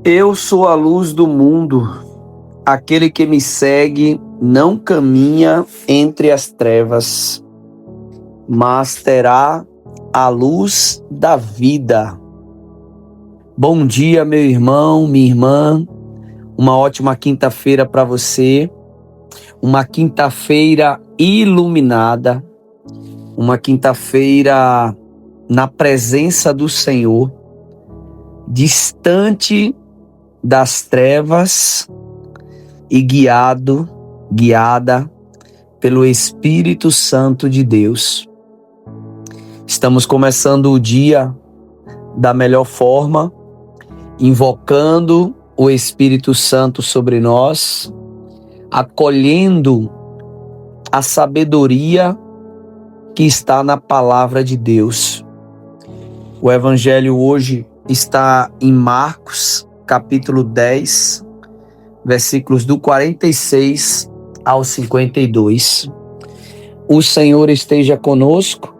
Eu sou a luz do mundo. Aquele que me segue não caminha entre as trevas, mas terá a luz da vida. Bom dia, meu irmão, minha irmã. Uma ótima quinta-feira para você. Uma quinta-feira iluminada. Uma quinta-feira na presença do Senhor, distante das trevas e guiada pelo Espírito Santo de Deus. Estamos começando o dia da melhor forma, invocando o Espírito Santo sobre nós, acolhendo a sabedoria que está na palavra de Deus. O Evangelho hoje está em Marcos, capítulo 10, versículos do 46 ao 52. O Senhor esteja conosco,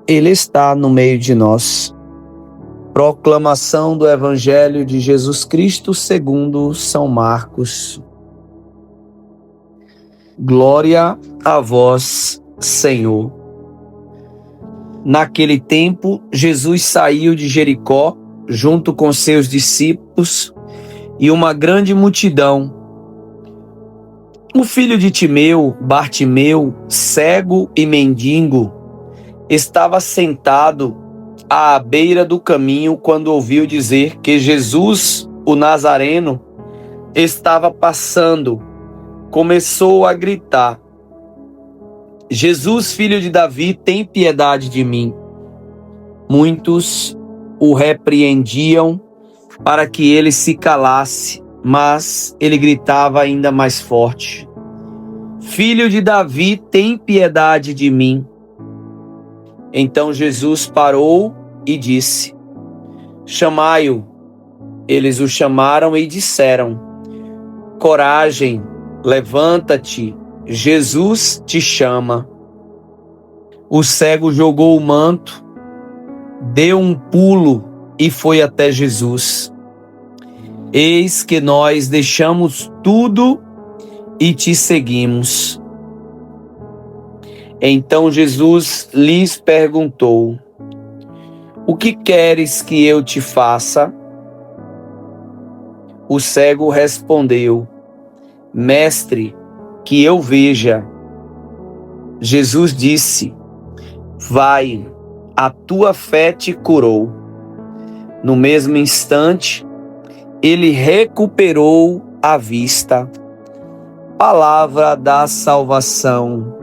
Ele está no meio de nós. Proclamação do Evangelho de Jesus Cristo segundo São Marcos. Glória a vós, Senhor. Naquele tempo, Jesus saiu de Jericó, junto com seus discípulos e uma grande multidão. O filho de Timeu, Bartimeu, cego e mendigo, estava sentado à beira do caminho quando ouviu dizer que Jesus, o Nazareno, estava passando. Começou a gritar: Jesus, filho de Davi, tem piedade de mim. Muitos o repreendiam para que ele se calasse, mas ele gritava ainda mais forte: Filho de Davi, tem piedade de mim. Então Jesus parou e disse: Chamai-o. Eles o chamaram e disseram: Coragem, levanta-te, Jesus te chama. O cego jogou o manto, deu um pulo e foi até Jesus. Eis que nós deixamos tudo e te seguimos. Então Jesus lhes perguntou: O que queres que eu te faça? O cego respondeu: Mestre, que eu veja. Jesus disse: Vai, a tua fé te curou. No mesmo instante, ele recuperou a vista. Palavra da salvação.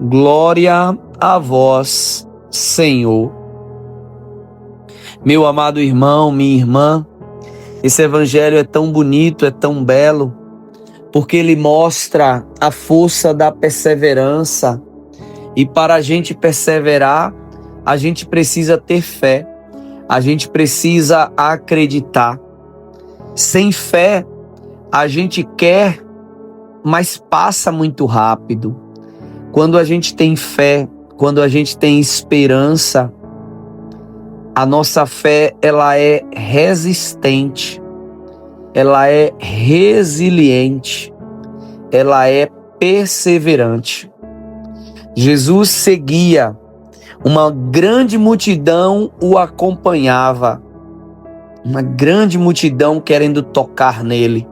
Glória a vós, Senhor. Meu amado irmão, minha irmã, esse evangelho é tão bonito, é tão belo, porque ele mostra a força da perseverança. E para a gente perseverar, a gente precisa ter fé, a gente precisa acreditar. Sem fé, a gente quer, mas passa muito rápido. Quando a gente tem fé, quando a gente tem esperança, a nossa fé ela é resistente, ela é resiliente, ela é perseverante. Jesus seguia, uma grande multidão o acompanhava, uma grande multidão querendo tocar nele.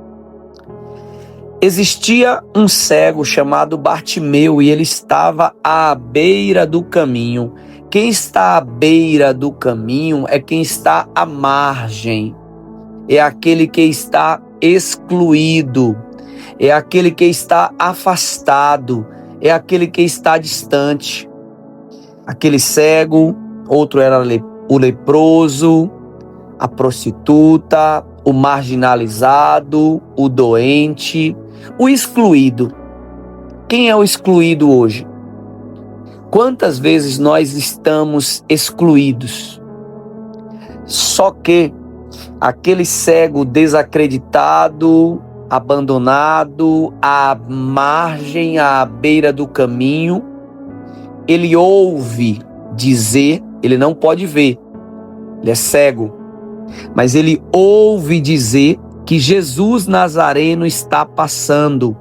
Existia um cego chamado Bartimeu e ele estava à beira do caminho. Quem está à beira do caminho é quem está à margem, é aquele que está excluído, é aquele que está afastado, é aquele que está distante. Aquele cego, outro era o leproso, a prostituta, o marginalizado, o doente, o excluído. Quem é o excluído hoje? Quantas vezes nós estamos excluídos? Só que aquele cego desacreditado, abandonado, à margem, à beira do caminho, ele ouve dizer, ele não pode ver, ele é cego, mas ele ouve dizer que Jesus Nazareno está passando.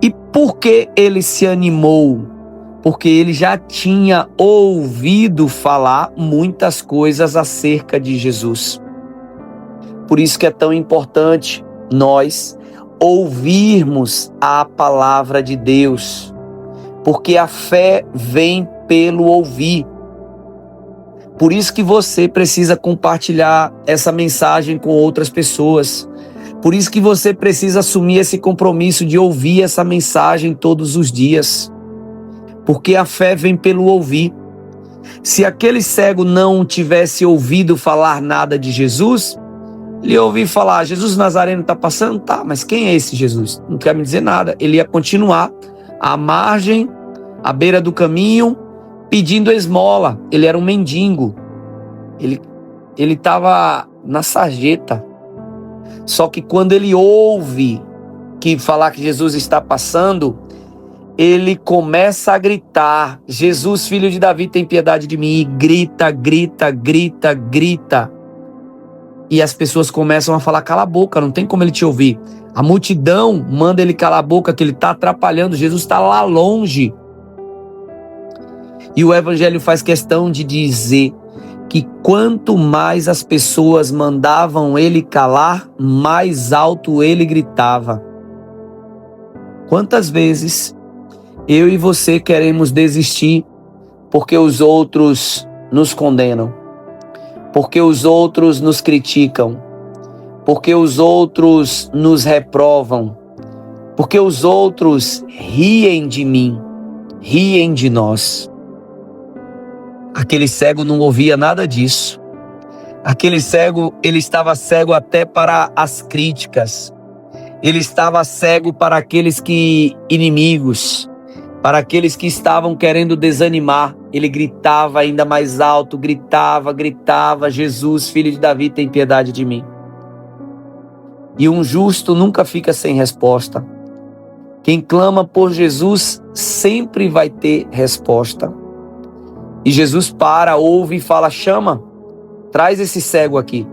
E por que ele se animou? Porque ele já tinha ouvido falar muitas coisas acerca de Jesus. Por isso que é tão importante nós ouvirmos a palavra de Deus, porque a fé vem pelo ouvir. Por isso que você precisa compartilhar essa mensagem com outras pessoas. Por isso que você precisa assumir esse compromisso de ouvir essa mensagem todos os dias. Porque a fé vem pelo ouvir. Se aquele cego não tivesse ouvido falar nada de Jesus, ele ia ouvir falar, Jesus Nazareno está passando? Tá, mas quem é esse Jesus? Não quer me dizer nada. Ele ia continuar à margem, à beira do caminho, pedindo esmola. Ele era um mendigo. Ele estava na sarjeta. Só que quando ele ouve que falar que Jesus está passando, ele começa a gritar, Jesus, filho de Davi, tem piedade de mim. E grita, grita, grita, grita. E as pessoas começam a falar, cala a boca, não tem como ele te ouvir. A multidão manda ele calar a boca, que ele está atrapalhando. Jesus está lá longe. E o Evangelho faz questão de dizer que quanto mais as pessoas mandavam ele calar, mais alto ele gritava. Quantas vezes eu e você queremos desistir porque os outros nos condenam, porque os outros nos criticam, porque os outros nos reprovam, porque os outros riem de mim, riem de nós. Aquele cego não ouvia nada disso. Aquele cego, ele estava cego até para as críticas. Ele estava cego para aqueles inimigos, para aqueles que estavam querendo desanimar. Ele gritava ainda mais alto, gritava, Jesus, filho de Davi, tem piedade de mim. E um justo nunca fica sem resposta. Quem clama por Jesus sempre vai ter resposta. E Jesus para, ouve e fala, chama, traz esse cego aqui.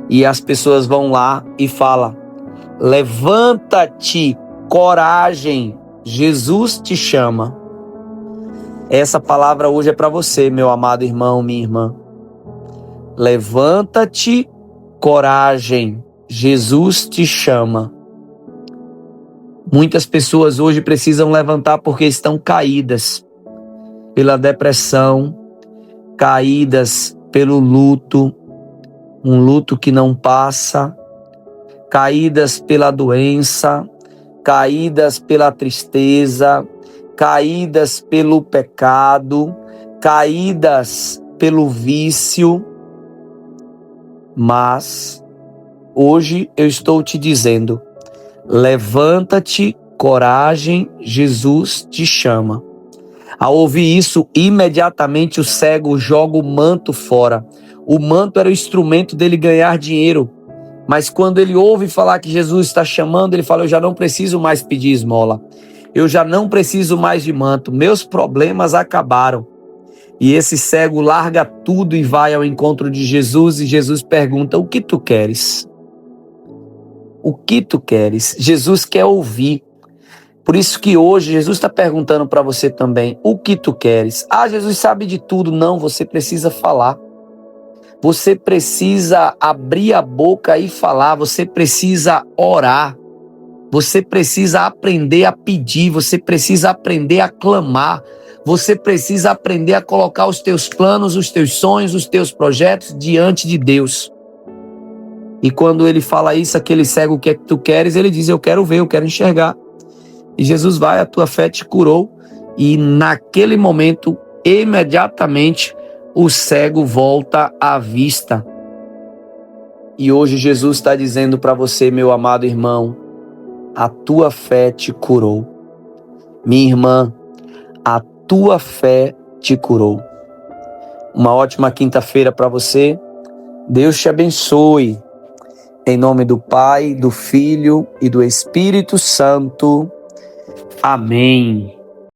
E as pessoas vão lá e falam, levanta-te, coragem, Jesus te chama. Essa palavra hoje é para você, meu amado irmão, minha irmã. Levanta-te, coragem, Jesus te chama. Muitas pessoas hoje precisam levantar porque estão caídas pela depressão, caídas pelo luto, um luto que não passa, caídas pela doença, caídas pela tristeza, caídas pelo pecado, caídas pelo vício. Mas hoje eu estou te dizendo, levanta-te, coragem, Jesus te chama. Ao ouvir isso, imediatamente o cego joga o manto fora. O manto era o instrumento dele ganhar dinheiro. Mas quando ele ouve falar que Jesus está chamando, ele fala, eu já não preciso mais pedir esmola. Eu já não preciso mais de manto. Meus problemas acabaram. E esse cego larga tudo e vai ao encontro de Jesus. E Jesus pergunta, o que tu queres? O que tu queres? Jesus quer ouvir. Por isso que hoje Jesus está perguntando para você também, o que tu queres? Ah, Jesus sabe de tudo. Não, você precisa falar. Você precisa abrir a boca e falar. Você precisa orar. Você precisa aprender a pedir. Você precisa aprender a clamar. Você precisa aprender a colocar os teus planos, os teus sonhos, os teus projetos diante de Deus. E quando ele fala isso, aquele cego, o que é que tu queres? Ele diz, eu quero ver, eu quero enxergar. E Jesus vai, a tua fé te curou. E naquele momento, imediatamente, o cego volta à vista. E hoje Jesus está dizendo para você, meu amado irmão, a tua fé te curou. Minha irmã, a tua fé te curou. Uma ótima quinta-feira para você. Deus te abençoe. Em nome do Pai, do Filho e do Espírito Santo. Amém.